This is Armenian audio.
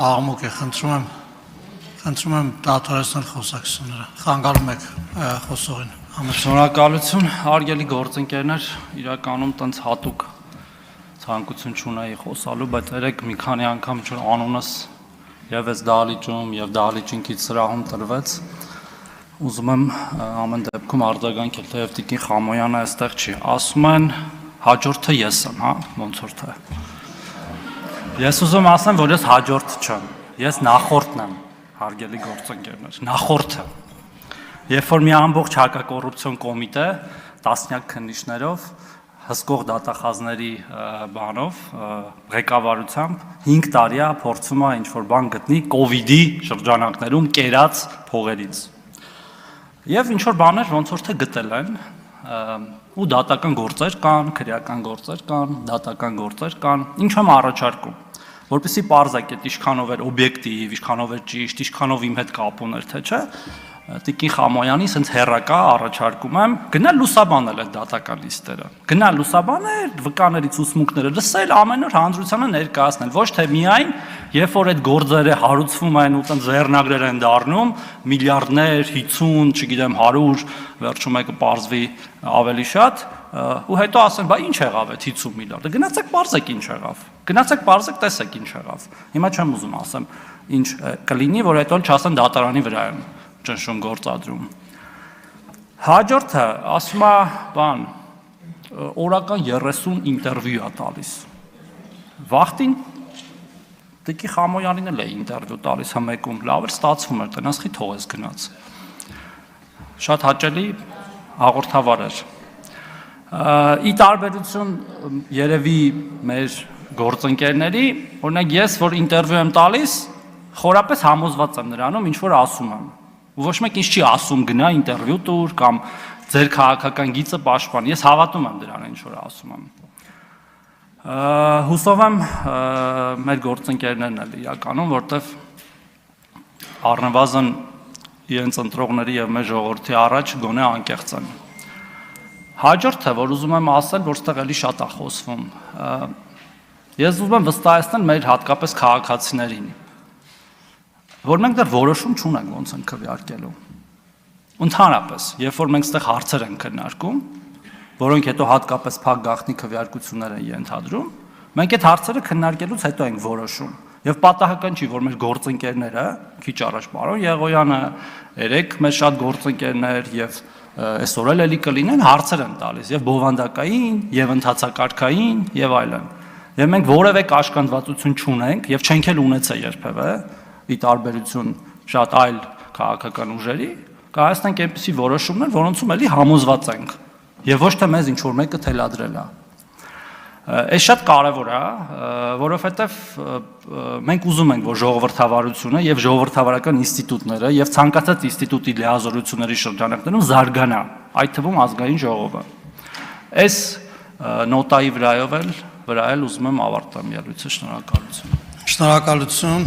Աղմուկ է, խնդրում եմ դադարեցնել խոսակցությունները, խանգարում եք խոսողին։ Շնորհակալություն, հարգելի գործընկերներ, իրականում տենց հատուկ ցանկություն չունեի խոսալու, բայց երեք մի քանի անգամ ինչ-որ անունս եւ այս դահլիճում եւ դահլիճինքից սրահում տրվեց, ուզում եմ ամեն դեպքում արձագանքել, թեև Տիկին Խամոյանը այստեղ չի, ասում են հաջորդը ես եմ, հա, ոնց որ թե։ Ես ուզում ասեմ, որ ես հաջորդ չեմ, ես նախորդն եմ, հարգելի գործընկերներ, նախորդը։ Երբ որ մի ամբողջ հակակոռուպցիոն կոմիտե տասնյակ քննիչներով հսկող դատախազների բանով ղեկավարությամբ 5 տարի է փորձում է ինչ-որ բան գտնի կովիդի շրջանակներում կերած փողերից։ Եվ ինչ-որ բաներ ոնց որ թե գտել են ու դատական գործեր կան, քրեական գործեր կան, դատական գործեր կան, ինչ եմ առաջարկում, որպեսզի պարզեք այդ ինչքանով էր օբյեկտիվ, ինչքանով էր ճիշտ, ինչքանով իմ հետ կապ ուներ, թե չէ, Տիկին Խամոյանի սենց հեռակա առաջարկում եմ գնալ լուսաբանել այդ դատական լիստերը, գնալ լուսաբանել, վկաների ցուցմունքները լսել, ամեն օր հանրությանը ներկայացնել, ոչ թե միայն երբ որ այդ գործերը հարուցվում են ու տենց վերնագրեր են դառնում, միլիարդներ, 50, չգիտեմ 100, վերջում եկը պարզվի ավելի շատ, ու հետո ասեն, բա ինչ եղավ այդ 50 միլիարդը, գնացեք պարզեք ինչ եղավ, գնացեք պարզեք տեսեք ինչ եղավ, հիմա չեմ ուզում ասեմ ինչ կլինի, որ հետո չասեն դատարանի վրա եմ ճնշում գործադրում։ Հաջորդը ասում է բան, օրական 30 ինտերվյու է տալիս։ Վախտին Տիկին Խամոյանին էլ է ինտերվյու տալիս հմեկում, լավ էր ստացվում էր, տնասխի թողես գնաց։ Շատ հաճելի հաղորդավար էր։ Ի տարբերություն երևի մեր գործընկերների, օրինակ ես որ ինտերվյու եմ տալիս, խորապես համոզված եմ նրանում, ինչ որ ասում եմ։ Ու ոչ մեկ ինչ չի ասում գնա ինտերվյու տուր կամ ձեր քաղաքական գիծը պաշտպան։ Ես հավատում եմ դրան, ինչ որ ասում եմ։ Հուսով եմ մեր գործընկերներն էլ իրականում, որտեվ առնվազն իրենց ընտրողների եւ մեր ժողովրդի առաջ գոնե անկեղծ են։ Հաջորդը, որ ուզում եմ ասել, որ ստեղ էլի շատ է խոսվում։ Ես ուզում եմ վստահեցնել մեր հատկապես քաղաքացիներին, որ մենք դեռ որոշում չունենք ոնց են քվեարկելու։ Ընդհանրապես, երբ որ մենք ստեղ հարցեր ենք քննարկում, որոնք հետո հատկապես փակ գաղտնի քվեարկություններ են ենթադրում, մենք այդ հարցերը քննարկելուց հետո ենք որոշում։ Եվ պատահական չի, որ մեր գործընկերները, քիչ առաջ պարոն Եղոյանը, երեք մեր շատ գործընկերներ եւ այսօր էլի կլինեն հարցեր են տալիս եւ բովանդակային, եւ ընթացակարգային եւ այլն։ Եվ մենք որևէ կաշկանդվածություն չունենք եւ չենք էլ ունեցել երբևէ, ի տարբերություն շատ այլ քաղաքական ուժերի, կայացնենք այնպիսի որոշումներ, որոնցում էլի համոզված ենք եւ ոչ թե մեզ ինչ որ մեկը թելադրել է։ Այս շատ կարևոր է, որովհետեւ մենք ուզում ենք, որ ժողովրդավարությունը եւ ժողովրդավարական ինստիտուտները եւ ցանկացած ինստիտուտի լիազորությունների շրջանակներում զարգանա, այդ թվում ազգային ժողովը։ Այս նոտայի վրա էլ ուզում եմ ավարտեմ ելույթը, շնորհակալություն։ Շնորհակալություն։